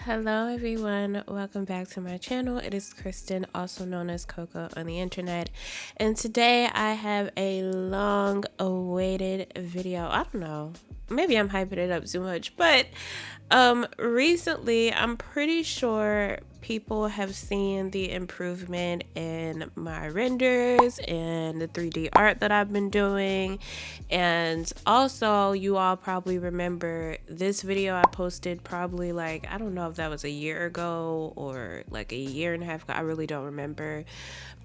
Hello everyone, welcome back to my channel. It is Kristen, also known as Coco on the internet, and today I have a long awaited video. I don't know, maybe I'm hyping it up too much, but recently I'm pretty sure people have seen the improvement in my renders and the 3D art that I've been doing. And also, you all probably remember this video I posted probably like, I don't know if that was a year ago or like a year and a half ago. I really don't remember.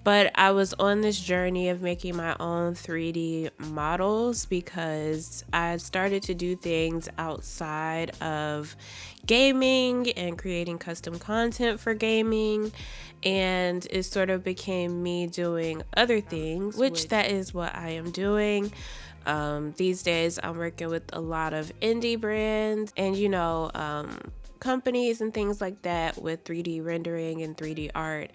But I was on this journey of making my own 3D models because I started to do things outside of gaming and creating custom content for gaming, and it sort of became me doing other things, which that is what I am doing. These days I'm working with a lot of indie brands and companies and things like that with 3D rendering and 3D art.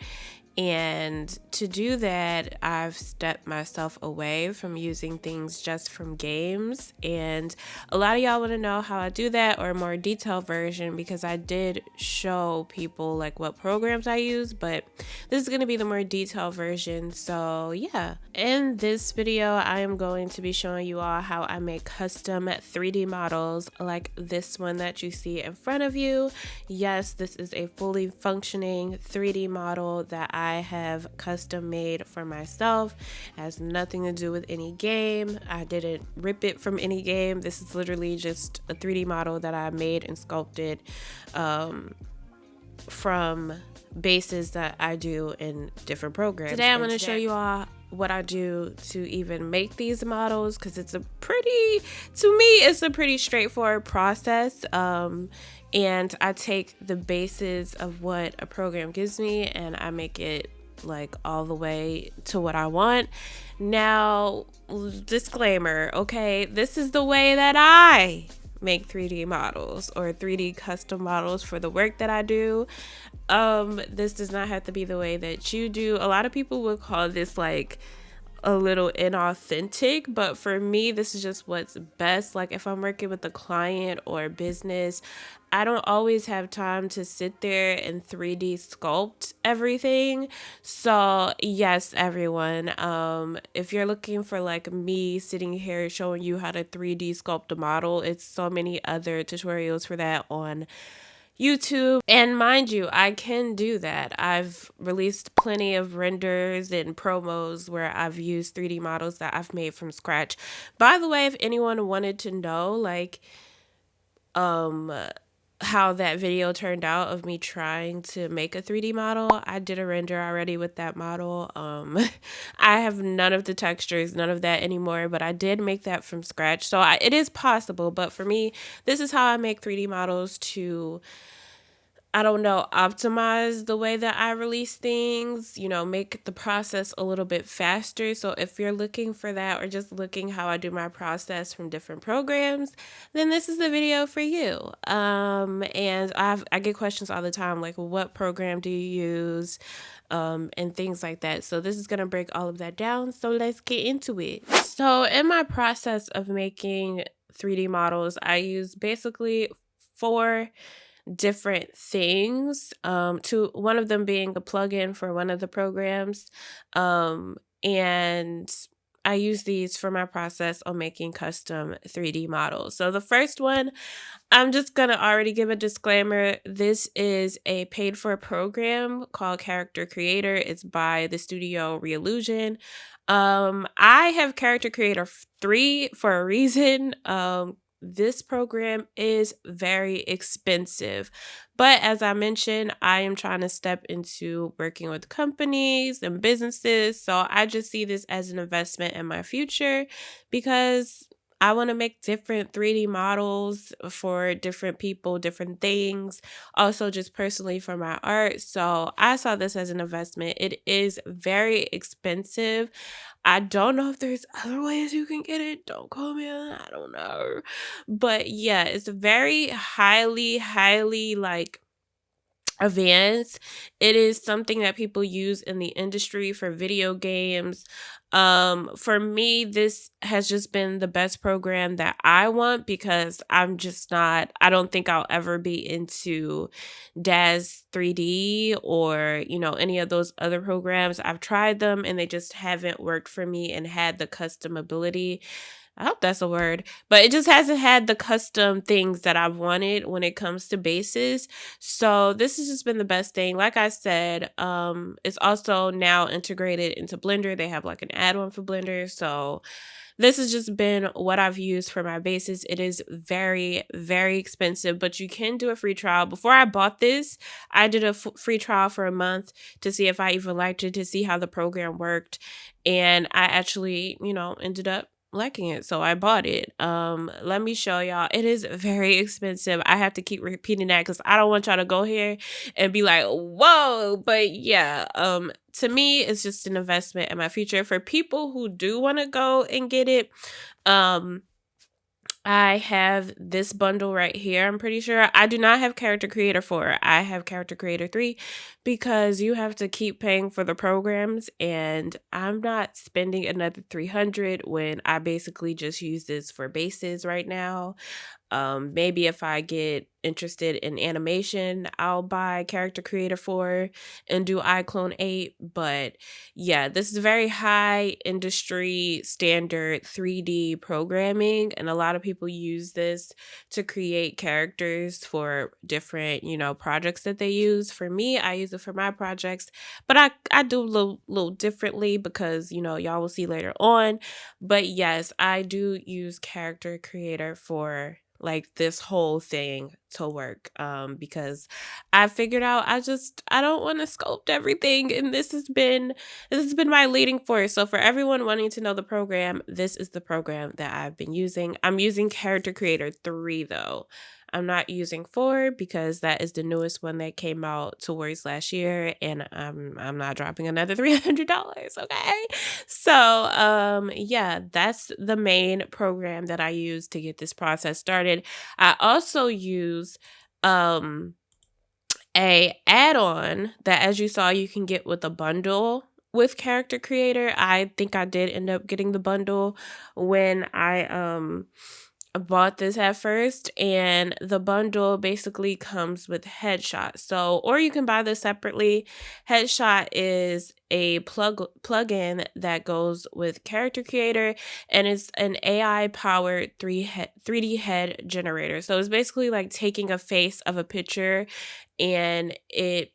And to do that, I've stepped myself away from using things just from games. And a lot of y'all want to know how I do that, or a more detailed version, because I did show people like what programs I use, but this is going to be the more detailed version. So yeah, in this video, I am going to be showing you all how I make custom 3D models like this one that you see in front of you. Yes, this is a fully functioning 3D model that I have custom made for myself. It has nothing to do with any game. I didn't rip it from any game. This is literally just a 3D model that I made and sculpted from bases that I do in different programs. Today I'm going to show you all what I do to even make these models, because it's a pretty straightforward process. And I take the basis of what a program gives me and I make it like all the way to what I want. Now, disclaimer, okay, this is the way that I make 3D models or 3D custom models for the work that I do. This does not have to be the way that you do. A lot of people would call this like a little inauthentic, but for me this is just what's best. Like if I'm working with a client or a business, I don't always have time to sit there and 3D sculpt everything. So yes, everyone, if you're looking for like me sitting here showing you how to 3D sculpt a model, it's so many other tutorials for that on YouTube. And mind you, I can do that. I've released plenty of renders and promos where I've used 3D models that I've made from scratch. By the way, if anyone wanted to know like how that video turned out of me trying to make a 3D model, I did a render already with that model. I have none of the textures, none of that anymore, but I did make that from scratch. So it is possible, but for me, this is how I make 3D models to, I don't know, optimize the way that I release things, make the process a little bit faster. So if you're looking for that, or just looking how I do my process from different programs, then this is the video for you. And I get questions all the time, like, what program do you use? And things like that. So this is going to break all of that down. So let's get into it. So in my process of making 3D models, I use basically 4 different things, one of them being a plugin for one of the programs, and I use these for my process on making custom 3D models. So the first one, I'm just gonna already give a disclaimer. This is a paid for program called Character Creator. It's by the studio Reallusion. I have Character Creator 3 for a reason. This program is very expensive, but as I mentioned, I am trying to step into working with companies and businesses, so I just see this as an investment in my future because I want to make different 3D models for different people, different things, also just personally for my art. So I saw this as an investment. It is very expensive. I don't know if there's other ways you can get it. Don't call me on that. I don't know. But yeah, it's very highly like advanced. It is something that people use in the industry for video games. For me, this has just been the best program that I want, because I don't think I'll ever be into DAZ 3D or, any of those other programs. I've tried them and they just haven't worked for me and had the custom ability. I hope that's a word, but it just hasn't had the custom things that I've wanted when it comes to bases. So this has just been the best thing. Like I said, it's also now integrated into Blender. They have like an add-on for Blender. So this has just been what I've used for my bases. It is very, very expensive, but you can do a free trial. Before I bought this, I did a free trial for a month to see if I even liked it, to see how the program worked. And I actually, ended up liking it, so I bought it. Let me show y'all. It is very expensive. I have to keep repeating that because I don't want y'all to go here and be like, whoa. But yeah, to me, it's just an investment in my future. For people who do want to go and get it, I have this bundle right here. I'm pretty sure I do not have Character Creator 4. I have Character Creator 3 because you have to keep paying for the programs, and I'm not spending another $300 when I basically just use this for bases right now. Maybe if I get interested in animation, I'll buy Character Creator 4 and do iClone 8. But yeah, this is very high industry standard 3D programming, and a lot of people use this to create characters for different, projects that they use. For me, I use it for my projects, but I do a little differently because, y'all will see later on. But yes, I do use Character Creator for like this whole thing to work, because I figured out I don't want to sculpt everything, and this has been my leading force. So for everyone wanting to know the program, this is the program that I've been using. I'm using Character Creator 3 though. I'm not using 4 because that is the newest one that came out towards last year, and I'm not dropping another $300, okay? So, yeah, that's the main program that I use to get this process started. I also use a add-on that, as you saw, you can get with a bundle with Character Creator. I think I did end up getting the bundle when I bought this at first, and the bundle basically comes with Headshot. So, or you can buy this separately. Headshot is a plugin that goes with Character Creator, and it's an AI powered 3D head generator. So it's basically like taking a face of a picture and it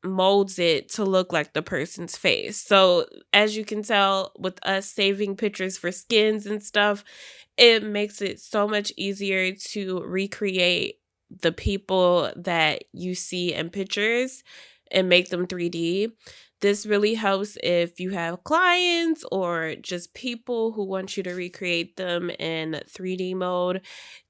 molds it to look like the person's face. So as you can tell, with us saving pictures for skins and stuff, it makes it so much easier to recreate the people that you see in pictures and make them 3D. This really helps if you have clients or just people who want you to recreate them in 3D mode.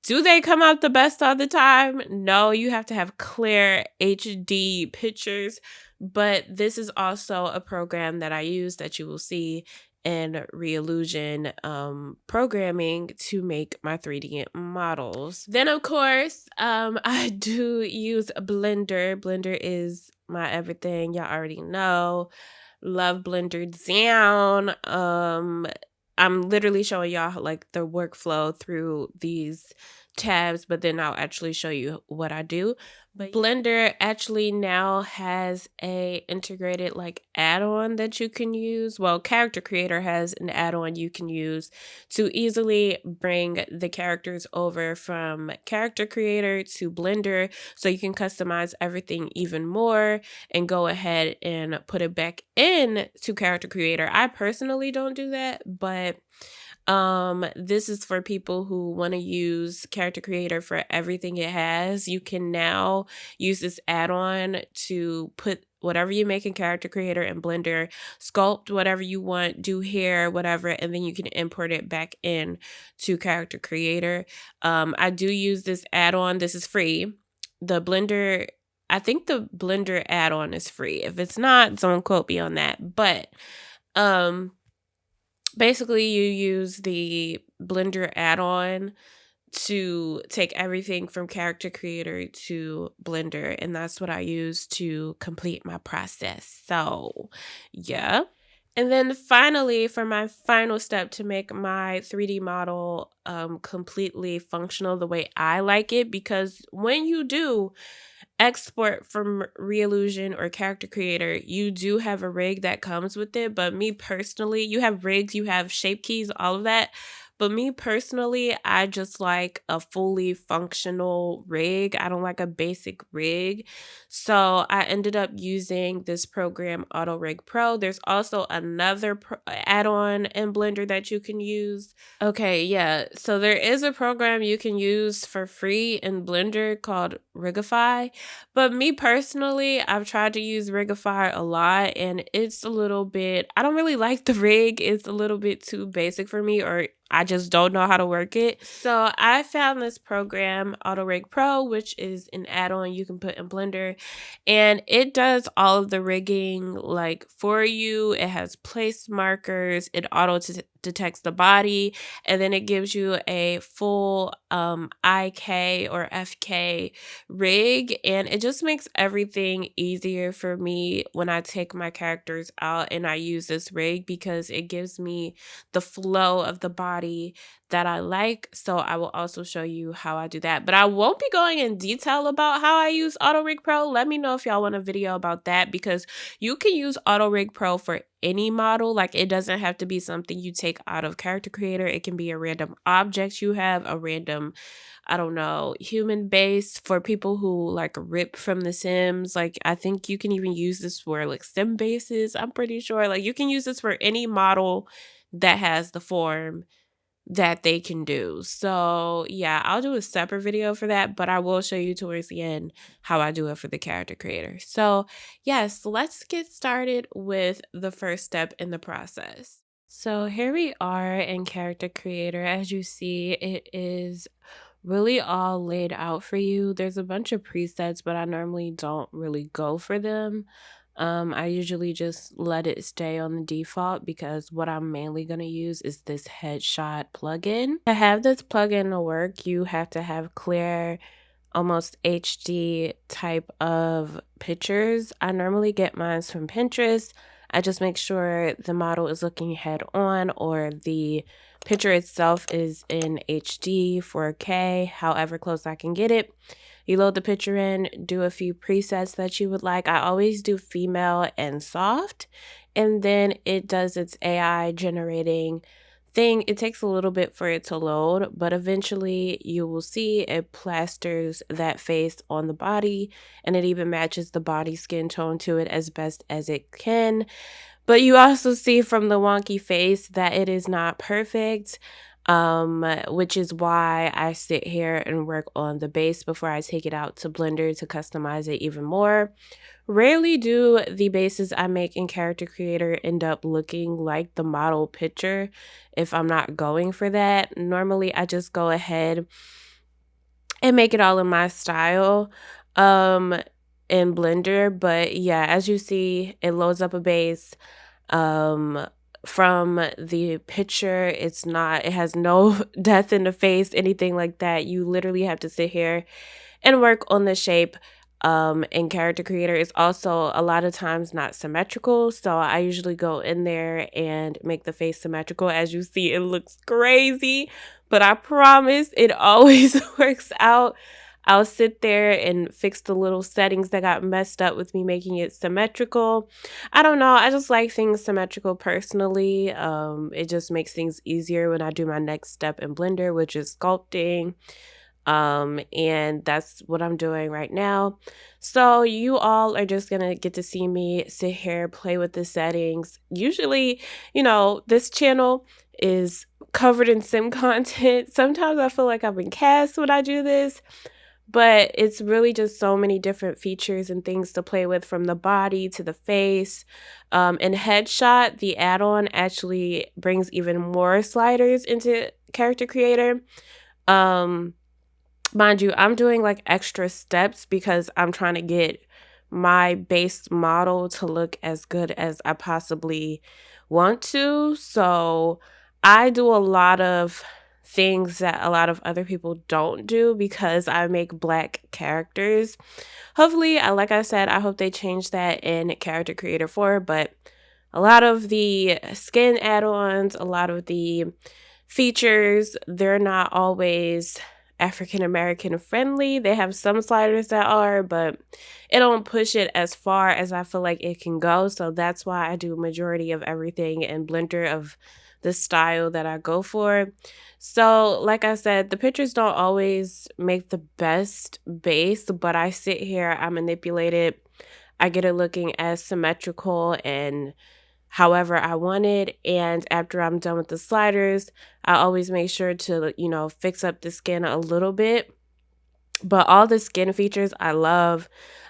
Do they come out the best all the time? No, you have to have clear HD pictures, but this is also a program that I use that you will see in Reillusion programming to make my 3D models. Then, of course, I do use Blender. Blender is my everything. Y'all already know. Love Blender down. I'm literally showing y'all like the workflow through these tabs, but then I'll actually show you what I do. But Blender actually now has a integrated like add-on that you can use. Well, Character Creator has an add-on you can use to easily bring the characters over from Character Creator to Blender, so you can customize everything even more and go ahead and put it back in to Character Creator. I personally don't do that, but this is for people who want to use Character Creator for everything it has. You can now use this add-on to put whatever you make in Character Creator and Blender, sculpt whatever you want, do hair, whatever, and then you can import it back in to Character Creator. I do use this add-on. This is free. I think the Blender add-on is free. If it's not, don't quote me on that. But basically, you use the Blender add-on to take everything from Character Creator to Blender, and that's what I use to complete my process. So yeah. And then finally, for my final step to make my 3D model completely functional the way I like it, because when you do export from Reallusion or Character Creator, you do have a rig that comes with it. But me personally, you have rigs, you have shape keys, all of that. But me personally, I just like a fully functional rig. I don't like a basic rig. So I ended up using this program, Auto Rig Pro. There's also another add-on in Blender that you can use. Okay, yeah. So there is a program you can use for free in Blender called Rigify. But me personally, I've tried to use Rigify a lot, and it's a little bit, I don't really like the rig. It's a little bit too basic for me, or I just don't know how to work it. So I found this program, Auto Rig Pro, which is an add-on you can put in Blender, and it does all of the rigging like for you. It has place markers, it auto detects the body, and then it gives you a full IK or FK rig, and it just makes everything easier for me when I take my characters out and I use this rig, because it gives me the flow of the body that I like. So I will also show you how I do that, but I won't be going in detail about how I use Auto Rig Pro. Let me know if y'all want a video about that, because you can use Auto Rig Pro for any model. Like, it doesn't have to be something you take out of Character Creator. It can be a random object you have, a random, I don't know, human base for people who like rip from The Sims. Like, I think you can even use this for like sim bases. I'm pretty sure like you can use this for any model that has the form that they can do. So yeah, I'll do a separate video for that, but I will show you towards the end how I do it for the Character Creator. So yes, let's get started with the first step in the process. So here we are in Character Creator. As you see, it is really all laid out for you. There's a bunch of presets, but I normally don't really go for them. I usually just let it stay on the default, because what I'm mainly going to use is this headshot plugin. To have this plugin to work, you have to have clear, almost HD type of pictures. I normally get mine from Pinterest. I just make sure the model is looking head on, or the picture itself is in HD, 4K, however close I can get it. You load the picture in, do a few presets that you would like. I always do female and soft, and then it does its AI generating thing. It takes a little bit for it to load, but eventually you will see it plasters that face on the body, and it even matches the body skin tone to it as best as it can. But you also see from the wonky face that it is not perfect, which is why I sit here and work on the base before I take it out to Blender to customize it even more. Rarely do the bases I make in Character Creator end up looking like the model picture if I'm not going for that. Normally, I just go ahead and make it all in my style in Blender. But yeah, as you see, it loads up a base. From the picture, it has no death in the face, anything like that. You literally have to sit here and work on the shape. In Character Creator is also a lot of times not symmetrical, so I usually go in there and make the face symmetrical. As you see, it looks crazy, but I promise it always works out. I'll sit there and fix the little settings that got messed up with me making it symmetrical. I don't know, I just like things symmetrical personally. It just makes things easier when I do my next step in Blender, which is sculpting. And that's what I'm doing right now. So you all are just gonna get to see me sit here, play with the settings. Usually, this channel is covered in sim content. Sometimes I feel like I've been cast when I do this, but it's really just so many different features and things to play with, from the body to the face. And Headshot, the add-on, actually brings even more sliders into Character Creator. Mind you, I'm doing like extra steps because I'm trying to get my base model to look as good as I possibly want to. So I do a lot of things that a lot of other people don't do because I make black characters. Hopefully, like I said, I hope they change that in Character Creator 4, but a lot of the skin add-ons, a lot of the features, they're not always African American friendly. They have some sliders that are, but it don't push it as far as I feel like it can go. So that's why I do a majority of everything in Blender of the style that I go for. So like I said, the pictures don't always make the best base, but I sit here, I manipulate it, I get it looking as symmetrical and however I want it. And after I'm done with the sliders, I always make sure to, fix up the skin a little bit. But all the skin features I love.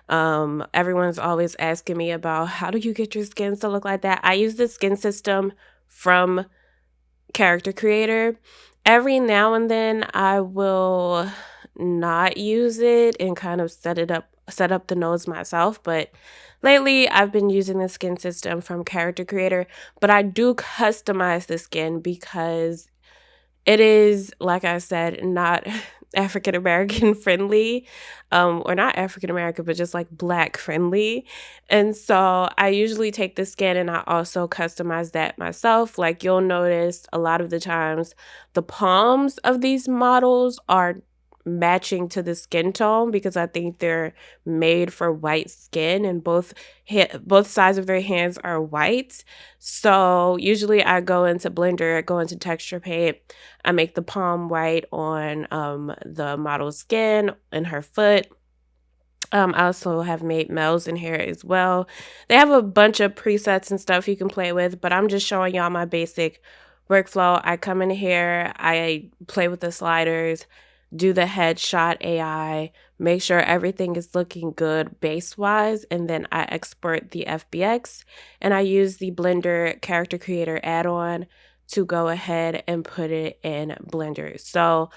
Everyone's always asking me about how do you get your skin to look like that? I use the skin system from Character Creator. Every now and then I will not use it and kind of set up the nose myself, but lately I've been using the skin system from Character Creator. But I do customize the skin because it is, like I said, not African American friendly, or not African American, but just like black friendly. And so I usually take the skin and I also customize that myself. Like you'll notice a lot of the times the palms of these models are matching to the skin tone because I think they're made for white skin and both sides of their hands are white. So usually I go into Blender, I go into texture paint, I make the palm white on the model's skin and her foot. I also have made Mel's in here as well. They have a bunch of presets and stuff you can play with, but I'm just showing y'all my basic workflow. I come in here, I play with the sliders, do the headshot AI, make sure everything is looking good base-wise, and then I export the FBX, and I use the Blender Character Creator add-on to go ahead and put it in Blender. So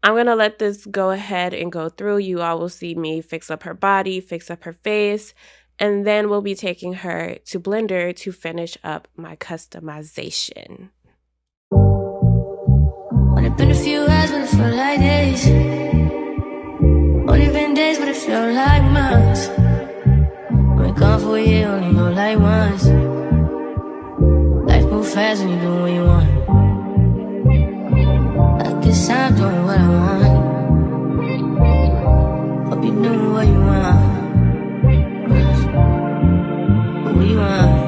I'm going to let this go ahead and go through. You all will see me fix up her body, fix up her face, and then we'll be taking her to Blender to finish up my customization. Only been a few hours, but it felt like days. Only been days, but it felt like months. Been gone for a year, only know like once. Life move fast when you do what you want. I guess I'm doing what I want. Hope you doing what you want. What you want?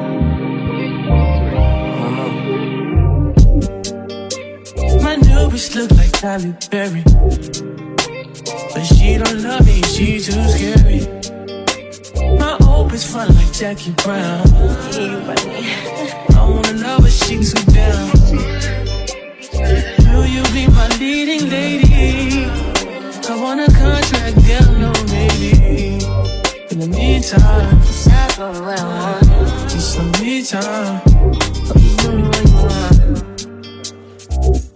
My new bitch look like Halle Berry, but she don't love me, she too scary. My old bitch fun like Jackie Brown. I wanna love her, she too down. Will you be my leading lady? I want a contract, girl, no maybe. In the meantime, Decide for what I want. need some me time. Hope you doing what you want.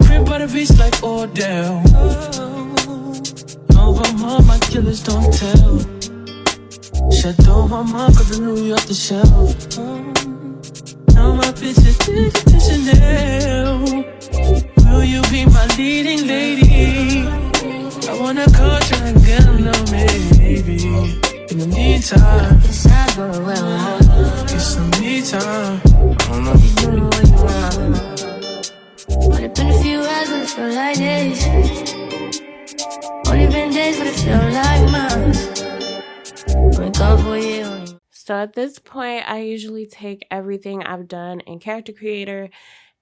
Crib by the beach like Odell. Over mom, my killers don't tell. Shadow my mom, cause I knew you off the shelf. Now my bitch is big as Chanel. Will you be my leading lady? I want a contract, girl, no maybe. In the meantime, Decide for what I want. get some me time. Hope you doing what you want. Only been a few hours, but it felt like days. Only been days, but it felt like months. Been gone for a year. So at this point, I usually take everything I've done in Character Creator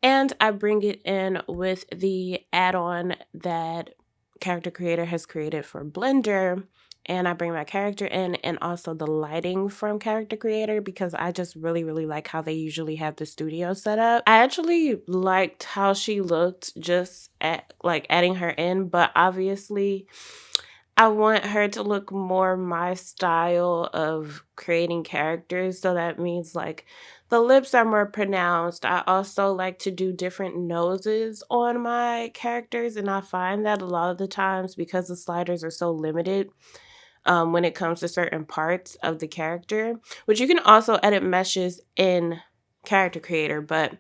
and I bring it in with the add-on that Character Creator has created for Blender. And I bring my character in and also the lighting from Character Creator because I just really, really like how they usually have the studio set up. I actually liked how she looked just at like adding her in, but obviously I want her to look more my style of creating characters. So that means like the lips are more pronounced. I also like to do different noses on my characters. And I find that a lot of the times because the sliders are so limited, when it comes to certain parts of the character, which you can also edit meshes in character creator, but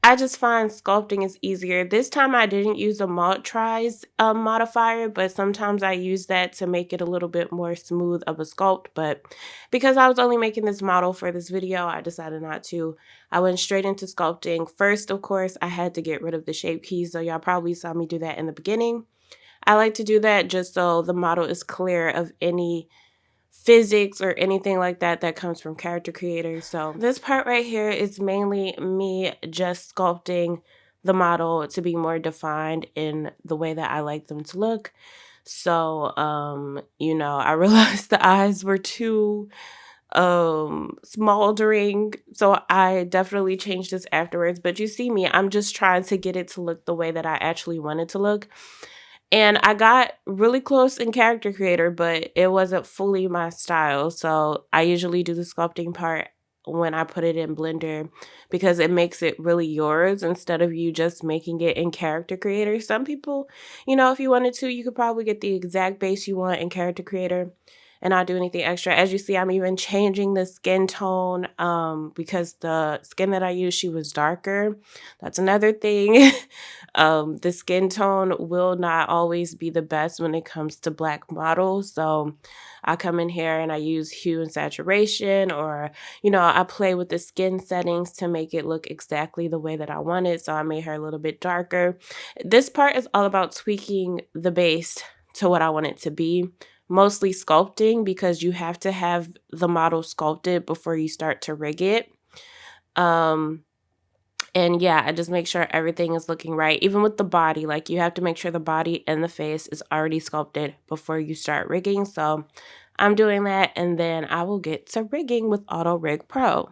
I just find sculpting is easier. This time I didn't use a multiprise modifier, but sometimes I use that to make it a little bit more smooth of a sculpt. But because I was only making this model for this video, I decided not to. I went straight into sculpting. First, of course, I had to get rid of the shape keys, so y'all probably saw me do that in the beginning. I like to do that just so the model is clear of any physics or anything like that that comes from character creators. So this part right here is mainly me just sculpting the model to be more defined in the way that I like them to look. So you know, I realized the eyes were too smoldering, so I definitely changed this afterwards. But you see me, I'm just trying to get it to look the way that I actually want it to look. And I got really close in character creator, but it wasn't fully my style. So I usually do the sculpting part when I put it in Blender because it makes it really yours instead of you just making it in character creator. Some people, you know, if you wanted to, you could probably get the exact base you want in character creator and not do anything extra. As you see, I'm even changing the skin tone because the skin that I used, she was darker. That's another thing. The skin tone will not always be the best when it comes to black models. So I come in here and I use hue and saturation, or, you know, I play with the skin settings to make it look exactly the way that I want it. So I made her a little bit darker. This part is all about tweaking the base to what I want it to be. Mostly sculpting because you have to have the model sculpted before you start to rig it. And yeah, I just make sure everything is looking right. Even with the body, like you have to make sure the body and the face is already sculpted before you start rigging. So I'm doing that, and then I will get to rigging with Auto Rig Pro.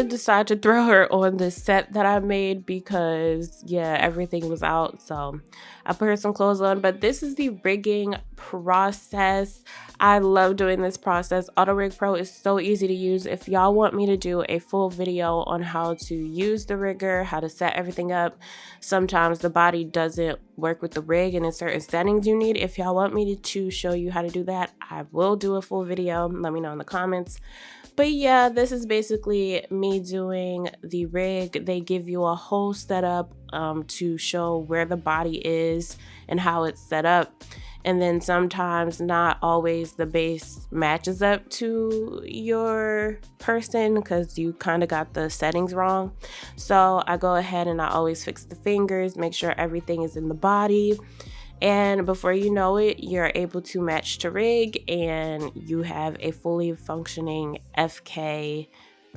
Decide to throw her on the set that I made because yeah, everything was out, so I put her some clothes on. But this is the rigging process. I love doing this process. Auto Rig Pro is so easy to use. If y'all want me to do a full video on how to use the rigger, how to set everything up, sometimes the body doesn't work with the rig and in certain settings you need. If y'all want me to show you how to do that, I will do a full video. Let me know in the comments. But yeah, this is basically me doing the rig. They give you a whole setup to show where the body is and how it's set up. And then sometimes, not always, the base matches up to your person because you kind of got the settings wrong. So I go ahead and I always fix the fingers, make sure everything is in the body. And before you know it, you're able to match to rig and you have a fully functioning FK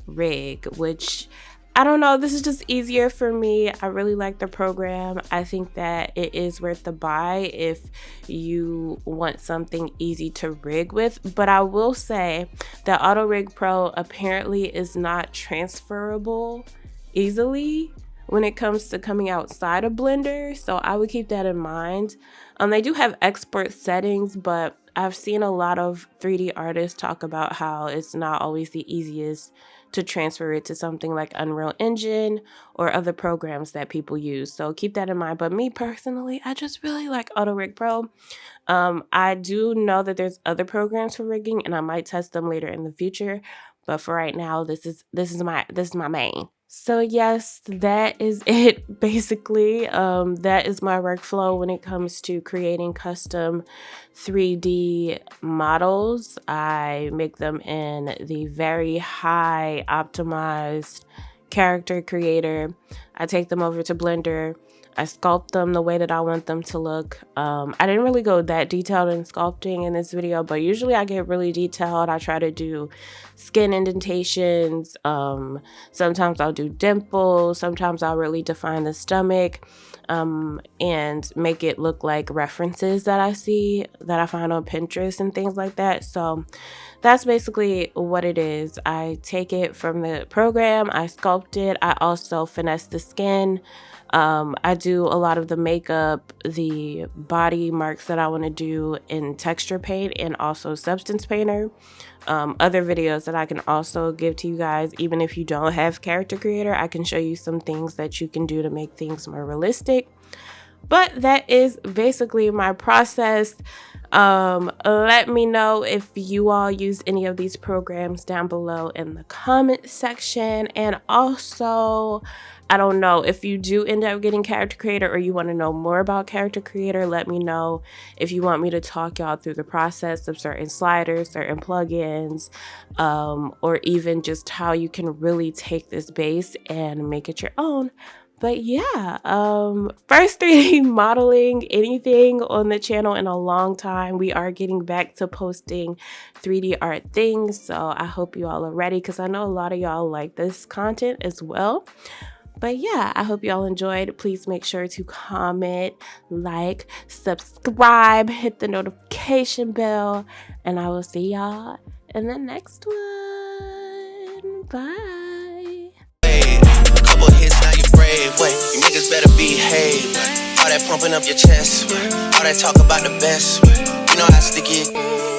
rig, which I don't know, this is just easier for me. I really like the program. I think that it is worth the buy if you want something easy to rig with. But I will say that Auto Rig Pro apparently is not transferable easily when it comes to coming outside of Blender, so I would keep that in mind. They do have export settings, but I've seen a lot of 3D artists talk about how it's not always the easiest to transfer it to something like Unreal Engine or other programs that people use, so keep that in mind. But me personally, I just really like Auto Rig Pro. I do know that there's other programs for rigging, and I might test them later in the future, but for right now, this is my main. So yes, that is it basically. That is my workflow when it comes to creating custom 3D models. I make them in the very high optimized character creator. I take them over to Blender. I sculpt them the way that I want them to look. I didn't really go that detailed in sculpting in this video, but usually I get really detailed. I try to do skin indentations. Sometimes I'll do dimples. Sometimes I'll really define the stomach and make it look like references that I see, that I find on Pinterest and things like that. So that's basically what it is. I take it from the program, I sculpt it, I also finesse the skin. I do a lot of the makeup, the body marks that I want to do in texture paint and also substance painter. Other videos that I can also give to you guys, even if you don't have character creator, I can show you some things that you can do to make things more realistic. But that is basically my process. Let me know if you all use any of these programs down below in the comment section. And also, I don't know, if you do end up getting character creator or you want to know more about character creator, let me know if you want me to talk y'all through the process of certain sliders, certain plugins, or even just how you can really take this base and make it your own. But yeah, first 3D modeling anything on the channel in a long time. We are getting back to posting 3D art things, so I hope you all are ready because I know a lot of y'all like this content as well. But yeah, I hope y'all enjoyed. Please make sure to comment, like, subscribe, hit the notification bell, and I will see y'all in the next one. Bye. Wait, you niggas better behave. All that pumping up your chest, all that talk about the best. You know how sticky it.